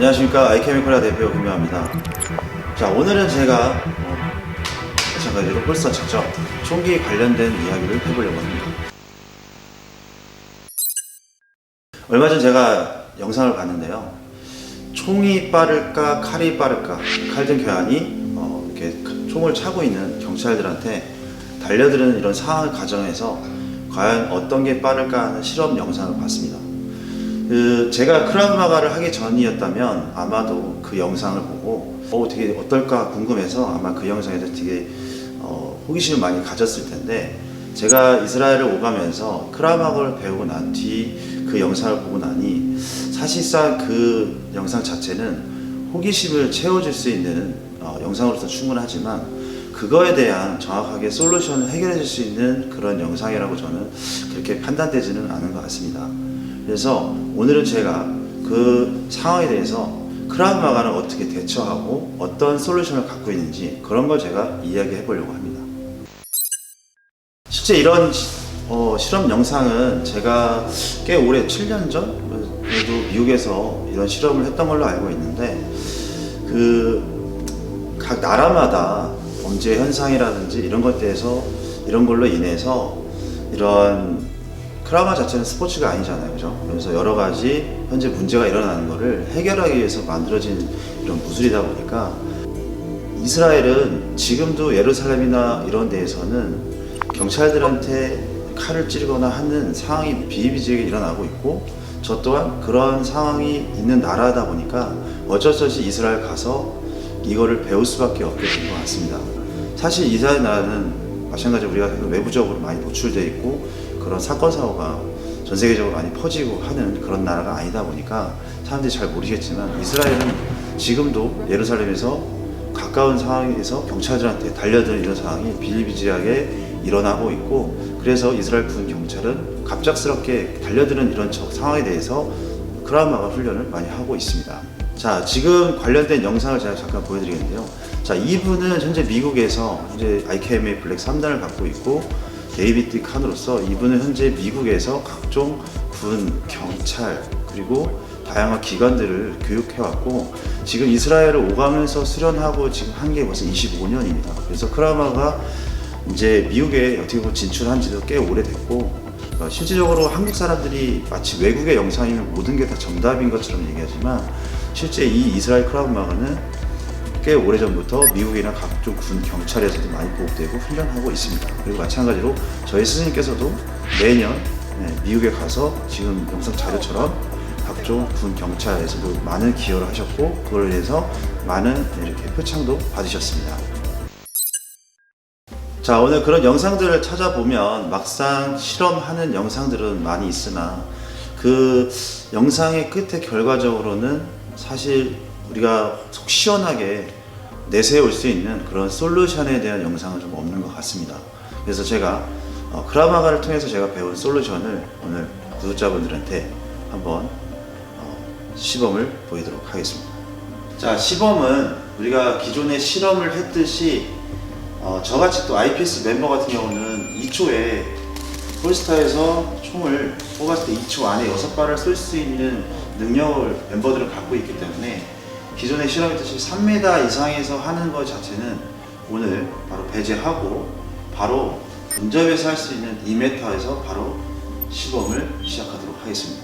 안녕하십니까. 아이케미컬라 대표 김명합니다. 자, 오늘은 제가 마찬가지로 홀스터 측정 총기 관련된 이야기를 해보려고 합니다. 얼마 전 제가 영상을 봤는데요. 총이 빠를까 칼이 빠를까, 칼든 교환이 이렇게 총을 차고 있는 경찰들한테 달려드는 이런 상황 과정에서 과연 어떤 게 빠를까 하는 실험 영상을 봤습니다. 제가 크라우마가를 하기 전이었다면 아마도 그 영상을 보고 되게 어떨까 궁금해서 아마 그 영상에 대해서 되게 호기심을 많이 가졌을 텐데, 제가 이스라엘을 오가면서 크라우마가를 배우고 난 뒤 그 영상을 보고 나니 사실상 그 영상 자체는 호기심을 채워줄 수 있는 영상으로서 충분하지만 그거에 대한 정확하게 솔루션을 해결해 줄 수 있는 그런 영상이라고 저는 그렇게 판단되지는 않은 것 같습니다. 그래서 오늘은 제가 그 상황에 대해서 크라우마가는 어떻게 대처하고 어떤 솔루션을 갖고 있는지 그런 걸 제가 이야기해 보려고 합니다. 실제 이런 실험 영상은 제가 꽤 오래 7년 전에도 미국에서 이런 실험을 했던 걸로 알고 있는데, 각 나라마다 범죄 현상이라든지 이런 것 대해서 이런 걸로 인해서 이런 크라우마 자체는 스포츠가 아니잖아요, 그죠? 그래서 여러 가지 현재 문제가 일어나는 것을 해결하기 위해서 만들어진 이런 무술이다 보니까 이스라엘은 지금도 예루살렘이나 이런 데에서는 경찰들한테 칼을 찌르거나 하는 상황이 비일비재하게 일어나고 있고, 저 또한 그런 상황이 있는 나라다 보니까 어쩔 수 없이 이스라엘 가서 이거를 배울 수밖에 없게 된 것 같습니다. 사실 이스라엘 나라는 마찬가지로 우리가 외부적으로 많이 노출되어 있고 그런 사건 사고가 전 세계적으로 많이 퍼지고 하는 그런 나라가 아니다 보니까 사람들이 잘 모르겠지만, 이스라엘은 지금도 예루살렘에서 가까운 상황에서 경찰들한테 달려드는 이런 상황이 비일비재하게 일어나고 있고, 그래서 이스라엘 군 경찰은 갑작스럽게 달려드는 이런 상황에 대해서 크라우마가 훈련을 많이 하고 있습니다. 자, 지금 관련된 영상을 제가 잠깐 보여드리겠는데요. 자, 이분은 현재 미국에서 현재 IKMA 블랙 3단을 갖고 있고, 데이비드 칸으로서 이분은 현재 미국에서 각종 군, 경찰, 그리고 다양한 기관들을 교육해왔고, 지금 이스라엘을 오가면서 수련하고 지금 한 게 벌써 25년입니다. 그래서 크라우마가 이제 미국에 어떻게 보면 진출한 지도 꽤 오래됐고, 실질적으로 한국 사람들이 마치 외국의 영상이면 모든 게 다 정답인 것처럼 얘기하지만, 실제 이 이스라엘 크라우마가는 꽤 오래전부터 미국이나 각종 군 경찰에서도 많이 보급되고 훈련하고 있습니다. 그리고 마찬가지로 저희 스승님께서도 매년 미국에 가서 지금 영상 자료처럼 각종 군 경찰에서도 많은 기여를 하셨고, 그걸 위해서 많은 이렇게 표창도 받으셨습니다. 자, 오늘 그런 영상들을 찾아보면 막상 실험하는 영상들은 많이 있으나 그 영상의 끝에 결과적으로는 사실 우리가 속 시원하게 내세울 수 있는 그런 솔루션에 대한 영상은 좀 없는 것 같습니다. 그래서 제가 크라우마가를 통해서 제가 배운 솔루션을 오늘 구독자분들한테 한번 시범을 보이도록 하겠습니다. 자, 시범은 우리가 기존에 실험을 했듯이 저같이 또 IPS 멤버 같은 경우는 2초에 홀스터에서 총을 뽑았을 때 2초 안에 6발을 쏠 수 있는 능력을 멤버들은 갖고 있기 때문에 기존에 실험했듯이 3m 이상에서 하는 것 자체는 오늘 바로 배제하고 바로 근접에서 할 수 있는 2m에서 바로 시범을 시작하도록 하겠습니다.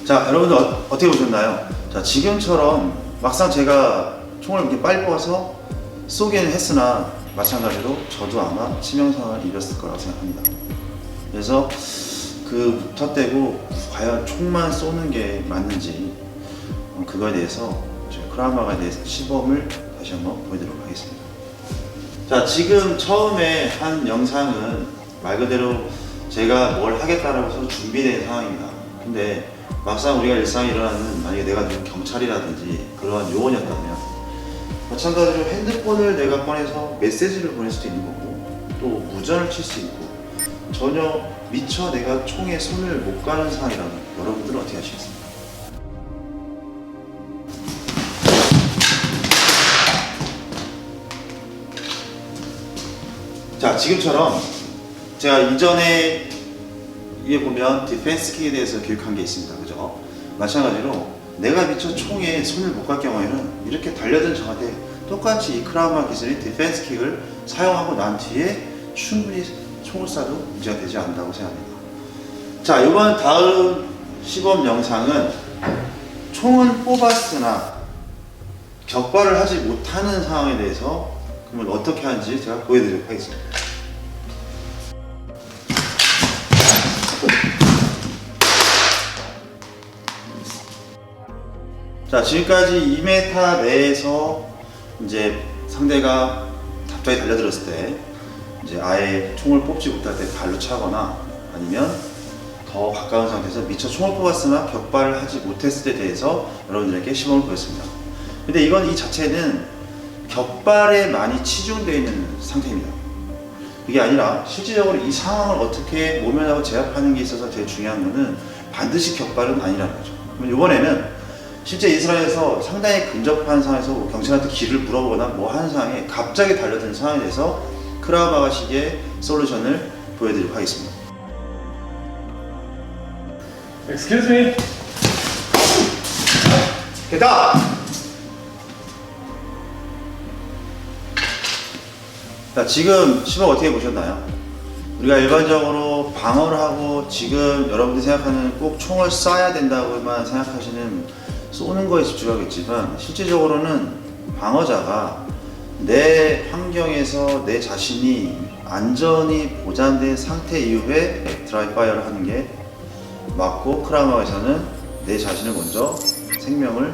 자, 여러분들 어떻게 보셨나요? 자, 지금처럼 막상 제가 총을 이렇게 빨리 뽑아서 쏘기는 했으나 마찬가지로 저도 아마 치명상을 입었을 거라고 생각합니다. 그래서 그 묻어대고 과연 총만 쏘는 게 맞는지 그거에 대해서 크라우마가에 대해서 시범을 다시 한번 보여드리도록 하겠습니다. 자, 지금 처음에 한 영상은 말 그대로 제가 뭘 하겠다라고 해서 준비된 상황입니다. 근데 막상 우리가 일상에 일어나는, 만약에 내가 경찰이라든지 그러한 요원이었다면 마찬가지로 핸드폰을 내가 꺼내서 메시지를 보낼 수도 있는 거고, 또 무전을 칠 수 있고, 전혀 미처 내가 총에 손을 못 가는 상황이라면 여러분들은 어떻게 하시겠습니까? 자, 지금처럼 제가 이전에 위에 보면 디펜스 킥에 대해서 교육한 게 있습니다. 그죠? 마찬가지로 내가 미처 총에 손을 못 갈 경우에는 이렇게 달려든 저한테 똑같이 이 크라우마 기술인 디펜스 킥을 사용하고 난 뒤에 충분히 총을 쏴도 문제가 되지 않는다고 생각합니다. 자, 이번 다음 시범 영상은 총은 뽑았으나 격발을 하지 못하는 상황에 대해서 그러면 어떻게 하는지 제가 보여드리도록 하겠습니다. 자, 지금까지 2m 내에서 이제 상대가 갑자기 달려들었을 때 이제 아예 총을 뽑지 못할 때 발로 차거나 아니면 더 가까운 상태에서 미처 총을 뽑았으나 격발을 하지 못했을 때 대해서 여러분들에게 시범을 보였습니다. 근데 이 자체는 격발에 많이 치중되어 있는 상태입니다. 그게 아니라 실질적으로 이 상황을 어떻게 모면하고 제압하는 게 있어서 제일 중요한 거는 반드시 격발은 아니라는 거죠. 그럼 이번에는 실제 이스라엘에서 상당히 근접한 상황에서 경찰한테 길을 물어보거나 뭐 하는 상황에 갑자기 달려드는 상황에 대해서 크라우마가식의 솔루션을 보여드리도록 하겠습니다. Excuse me. 됐다! 자, 지금 시범 어떻게 보셨나요? 우리가 일반적으로 방어를 하고 지금 여러분들이 생각하는 꼭 총을 쏴야 된다고만 생각하시는 쏘는 거에 집중하겠지만 실질적으로는 방어자가 내 환경에서 내 자신이 안전이 보장된 상태 이후에 드라이 파이어를 하는 게 맞고, 크라우마에서는 내 자신을 먼저 생명을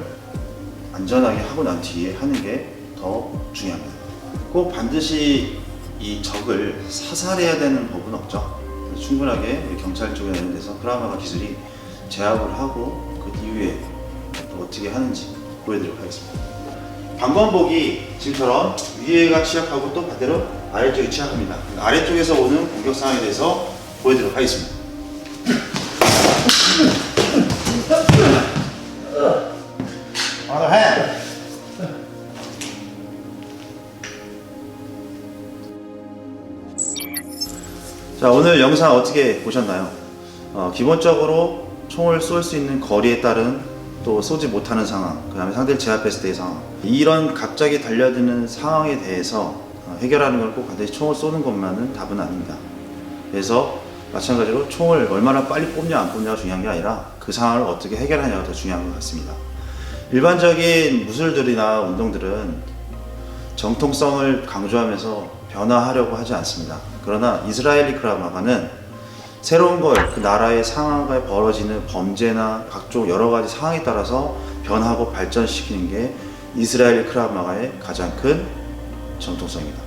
안전하게 하고 난 뒤에 하는 게 더 중요합니다. 꼭 반드시 이 적을 사살해야 되는 법은 없죠. 충분하게 우리 경찰 쪽에 있는 데서 크라우마가 기술이 제압을 하고 그 이후에 또 어떻게 하는지 보여드리도록 하겠습니다. 방법복이 지금처럼 위에가 취약하고 또 반대로 아래쪽이 취약합니다. 아래쪽에서 오는 공격 상황에 대해서 보여드리도록 하겠습니다. 자, 오늘 영상 어떻게 보셨나요? 기본적으로 총을 쏠 수 있는 거리에 따른 또 쏘지 못하는 상황, 그 다음에 상대를 제압했을 때의 상황, 이런 갑자기 달려드는 상황에 대해서 해결하는 걸 꼭 반드시 총을 쏘는 것만은 답은 아닙니다. 그래서 마찬가지로 총을 얼마나 빨리 뽑냐 안 뽑냐가 중요한 게 아니라 그 상황을 어떻게 해결하냐가 더 중요한 것 같습니다. 일반적인 무술들이나 운동들은 정통성을 강조하면서 변화하려고 하지 않습니다. 그러나 이스라엘리 크라우마가는 새로운 걸 그 나라의 상황에 벌어지는 범죄나 각종 여러 가지 상황에 따라서 변하고 발전시키는 게 이스라엘 크라우마가의 가장 큰 정통성입니다.